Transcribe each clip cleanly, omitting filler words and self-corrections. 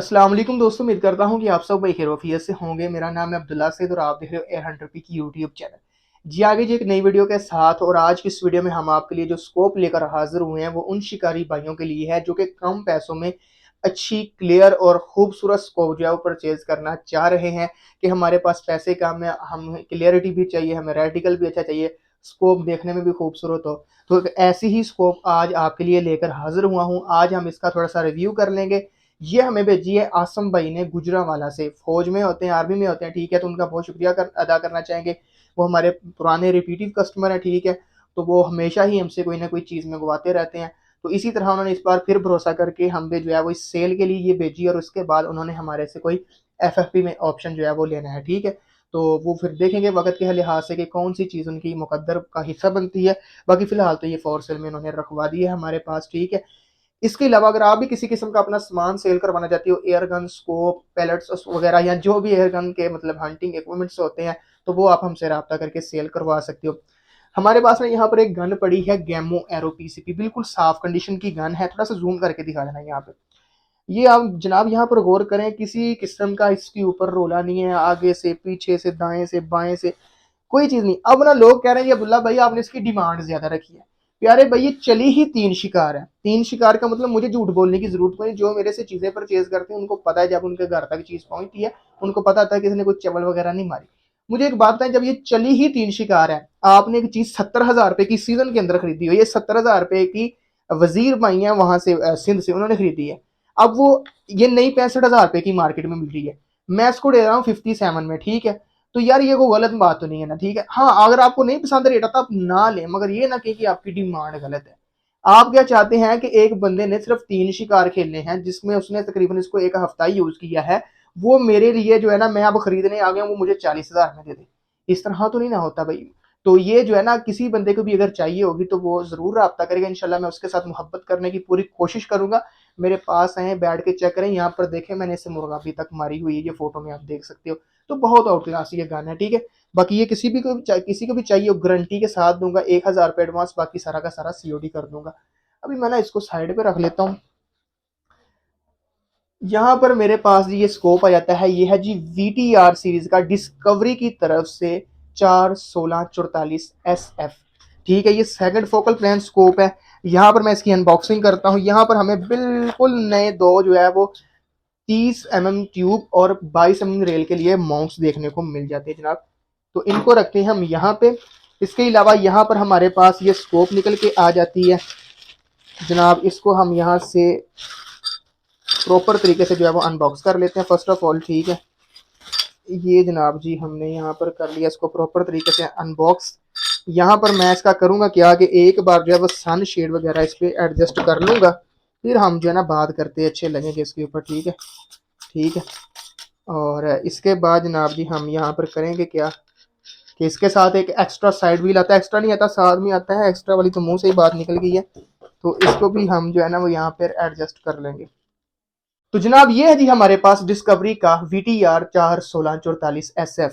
अस्सलाम वालेकुम दोस्तों, उम्मीद करता हूँ कि आप सब खैरियत से होंगे। मेरा नाम है अब्दुल्ला सैद और आप देख रहे हो एयर हंटर पी की यूट्यूब चैनल। जी आगे जी एक नई वीडियो के साथ। और आज की इस वीडियो में हम आपके लिए जो स्कोप लेकर हाजिर हुए हैं वो उन शिकारी भाइयों के लिए है जो कि कम पैसों में अच्छी क्लियर और खूबसूरत स्कोप जो है वो परचेज करना चाह रहे हैं कि हमारे पास पैसे कम है, हमें क्लियरिटी भी चाहिए, हमें रेटिकल भी अच्छा चाहिए, स्कोप देखने में भी खूबसूरत हो। तो एक ऐसी ही स्कोप आज आपके लिए लेकर हाजिर हुआ हूँ। आज हम इसका थोड़ा सा रिव्यू कर लेंगे। ये हमें भेजी है आसम भाई ने गुजरांवाला से। फौज में होते हैं, आर्मी में होते हैं, ठीक है, तो उनका बहुत शुक्रिया अदा करना चाहेंगे। वो हमारे पुराने रिपीटिव कस्टमर हैं, ठीक है, तो वो हमेशा ही हमसे कोई ना कोई चीज़ मंगवाते रहते हैं। तो इसी तरह उन्होंने इस बार फिर भरोसा करके हम पे जो है वो इस सेल के लिए ये भेजी और उसके बाद उन्होंने हमारे से कोई एफएफपी में ऑप्शन जो है वो लेना है, ठीक है। तो वो फिर देखेंगे वक्त के लिहाज से कि कौन सी चीज़ उनकी मुकद्दर का हिस्सा बनती है। बाकी फिलहाल तो ये फॉर सेल में उन्होंने रखवा दी है हमारे पास, ठीक है। इसके अलावा अगर आप भी किसी किस्म का अपना सामान सेल करवाना चाहते हो, एयर गन, स्कोप, पैलेट्स वगैरह या जो भी एयर गन के मतलब हंटिंग इक्विपमेंट्स होते हैं, तो वो आप हमसे रब्ता करके सेल करवा सकते हो। हमारे पास में यहाँ पर एक गन पड़ी है, गैमो एरो पीसीपी, बिल्कुल साफ कंडीशन की गन है। थोड़ा सा जूम करके दिखा देना यहाँ पे। ये आप जनाब यहाँ पर गौर करें, किसी किस्म का इसके ऊपर रोला नहीं है, आगे से पीछे से दाएं से बाएं से कोई चीज नहीं। अब ना लोग कह रहे हैं ये अब्दुल्ला भाई आपने इसकी डिमांड ज्यादा रखी है। प्यारे भाई ये चली ही 3 शिकार है। 3 शिकार का मतलब मुझे झूठ बोलने की जरूरत नहीं। जो मेरे से चीजें परचेज करते हैं उनको पता है जब उनके घर तक चीज पहुंचती है उनको पता था कि इसने कोई चवल वगैरह नहीं मारी। मुझे एक बात बताएं, जब ये चली ही 3 शिकार है, आपने एक चीज 70,000 रुपए की सीजन के अंदर खरीदी हो, ये 70,000 रुपए की वजीर भाई है वहां से सिंध से, उन्होंने खरीदी है। अब वो ये नई 65,000 रुपए की मार्केट में मिल रही है, मैं इसको दे रहा हूँ 57 में, ठीक है। तो यार ये कोई गलत बात तो नहीं है ना, ठीक है। हाँ अगर आपको नहीं पसंद रेट आता आप ना लें, मगर ये ना कहें कि आपकी डिमांड गलत है। आप क्या चाहते हैं कि एक बंदे ने सिर्फ 3 शिकार खेलने हैं जिसमें उसने तकरीबन इसको एक हफ्ता ही यूज किया है, वो मेरे लिए जो है ना मैं अब खरीदने आ गया वो मुझे 40,000 में दे दे। इस तरह तो नहीं ना होता भाई। तो ये जो है ना किसी बंदे को भी अगर चाहिए होगी तो वो जरूर रब्ता करेगा, इंशाल्लाह मैं उसके साथ मोहब्बत करने की पूरी कोशिश करूंगा। मेरे पास आए, बैठ के चेक करें, यहाँ पर देखें मैंने इसे मुर्गा अभी तक मारी हुई है, ये फोटो में आप देख सकते हो। तो बहुत आउट क्लास ये गाना है, ठीक है। बाकी ये किसी को भी चाहिए गारंटी के साथ दूंगा, 1,000 रुपये एडवांस, बाकी सारा का सारा सीओडी कर दूंगा। अभी मैं ना इसको साइड पे रख लेता हूँ। यहाँ पर मेरे पास ये स्कोप आ जाता है, ये है जी VTR सीरीज का डिस्कवरी की तरफ से 4-16-44 SF, ठीक है। ये सेकंड फोकल प्लेन स्कोप है। यहाँ पर मैं इसकी अनबॉक्सिंग करता हूँ। यहाँ पर हमें बिल्कुल नए दो जो है वो 30 mm ट्यूब और 22 mm रेल के लिए माउंट्स देखने को मिल जाते हैं जनाब। तो इनको रखते हैं हम यहाँ पे। इसके अलावा यहाँ पर हमारे पास ये स्कोप निकल के आ जाती है जनाब। इसको हम यहाँ से प्रॉपर तरीके से जो है वो अनबॉक्स कर लेते हैं फर्स्ट ऑफ ऑल, ठीक है। ये जनाब जी हमने यहाँ पर कर लिया इसको प्रॉपर तरीके से अनबॉक्स। यहाँ पर मैं इसका करूँगा क्या कि एक बार जो है वो सन शेड वगैरह इस पर एडजस्ट कर लूँगा, फिर हम जो है ना बात करते अच्छे लगेंगे इसके ऊपर, ठीक है, ठीक है। और इसके बाद जनाब जी हम यहाँ पर करेंगे क्या कि इसके साथ एक एक्स्ट्रा साइड व्हील आता है, एक्स्ट्रा नहीं आता साथ में आता है, एक्स्ट्रा वाली तो मुंह से ही बात निकल गई है। तो इसको भी हम जो है ना वो यहाँ पर एडजस्ट कर लेंगे। तो जनाब ये है जी हमारे पास डिस्कवरी का VTR 4-16-44 SF।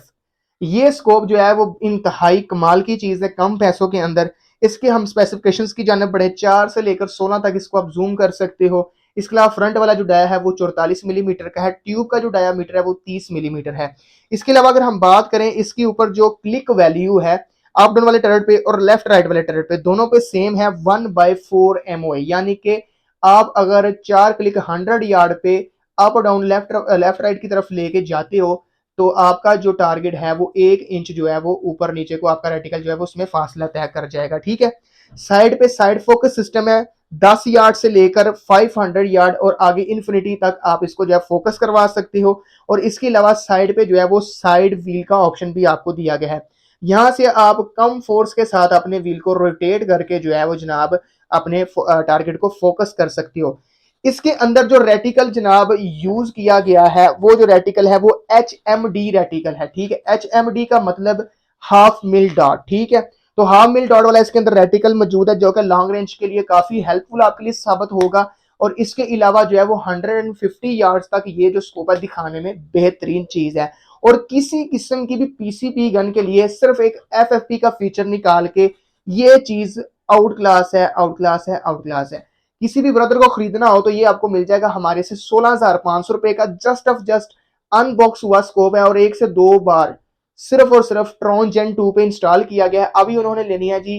ये स्कोप जो है वो इंतहाई कमाल की चीज है कम पैसों के अंदर। इसके हम स्पेसिफिकेशंस की जाने बढ़े, 4 से लेकर 16 तक इसको आप जूम कर सकते हो। इसके अलावा फ्रंट वाला जो डाया है वो 44 मिलीमीटर का है, ट्यूब का जो डायामीटर है वो 30 मिलीमीटर है। इसके अलावा अगर हम बात करें इसके ऊपर जो क्लिक वैल्यू है अप डाउन वाले टर्रेट पे और लेफ्ट राइट वाले टर्रेट पे दोनों पे सेम है 1/4 MOA, यानी कि आप अगर 4 क्लिक 100 यार्ड पे अप डाउन लेफ्ट राइट की तरफ लेके जाते हो तो आपका जो टारगेट है वो 1 इंच जो है वो ऊपर नीचे को आपका रेटिकल जो है वो उसमें फासला तय कर जाएगा, ठीक है। साइड पे साइड फोकस सिस्टम है, 10 यार्ड से लेकर 500 यार्ड और आगे इन्फिनिटी तक आप इसको जो है फोकस करवा सकते हो। और इसके अलावा साइड पे जो है वो साइड व्हील का ऑप्शन भी आपको दिया गया है। यहाँ से आप कम फोर्स के साथ अपने व्हील को रोटेट करके जो है वो जनाब अपने टारगेट को फोकस कर सकती हो। इसके अंदर जो रेटिकल जनाब यूज किया गया है वो जो रेटिकल है वो HMD रेटिकल है, ठीक है। HMD का मतलब हाफ मिल डॉट, ठीक है। तो हाफ मिल डॉट वाला इसके अंदर रेटिकल मौजूद है जो कि लॉन्ग रेंज के लिए काफी हेल्पफुल आपके लिए साबित होगा। और इसके अलावा जो है वो 150 यार्ड तक ये जो स्कोप है दिखाने में बेहतरीन चीज है। और किसी किस्म की भी PCP गन के लिए सिर्फ एक FFP का फीचर निकाल के ये चीज आउट क्लास है, आउट क्लास है, आउट क्लास है। किसी भी ब्रदर को खरीदना हो तो ये आपको मिल जाएगा हमारे से 16,500 का जस्ट ऑफ जस्ट अनबॉक्स हुआ स्कोप है, और 1 से 2 बार सिर्फ और सिर्फ ट्रॉन जेन 2 पे इंस्टॉल किया गया है। अभी उन्होंने लेनी है जी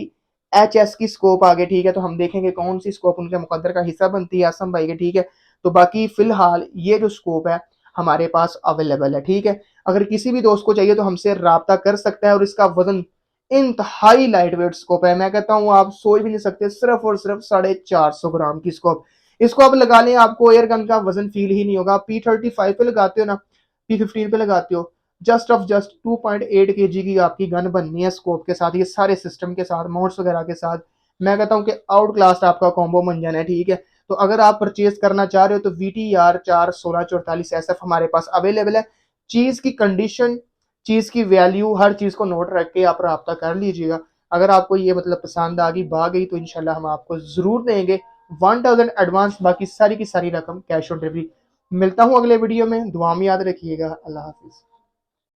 HS की स्कोप आगे, ठीक है, तो हम देखेंगे कौन सी स्कोप उनके मुकद्दर का हिस्सा बनती है आसम भाई के, ठीक है। तो बाकी फिलहाल ये जो स्कोप है हमारे पास अवेलेबल है, ठीक है। अगर किसी भी दोस्त को चाहिए तो हमसे राब्ता कर सकता है, और इसका वजन इंतहाई लाइट वेट स्कोप है, मैं कहता हूँ आप सोच भी नहीं सकते, सिर्फ और सिर्फ 450 ग्राम की स्कोप। इसको आप लगा लें, आपको एयर गन का वजन फील ही नहीं होगा। P35 पे लगाते हो ना, P15 पे लगाते हो, जस्ट ऑफ जस्ट 2.8 kg की आपकी गन बननी है स्कोप के साथ, ये सारे सिस्टम के साथ, मोड्स वगैरह के साथ। मैं कहता हूँ कि आउट क्लास आपका कॉम्बो बन जाना है, ठीक है। तो अगर आप परचेज करना चाह रहे हो तो VTR4 1644 SF हमारे पास अवेलेबल है। चीज की कंडीशन, चीज की वैल्यू, हर चीज को नोट रख के आप रब्ता कर लीजिएगा। अगर आपको ये मतलब पसंद आ गई, बा गई, तो इंशाल्लाह हम आपको जरूर देंगे 1000 एडवांस, बाकी सारी की सारी रकम कैश ऑन डिलीवरी। मिलता हूँ अगले वीडियो में, दुआ में याद रखिएगा। अल्लाह हाफिज।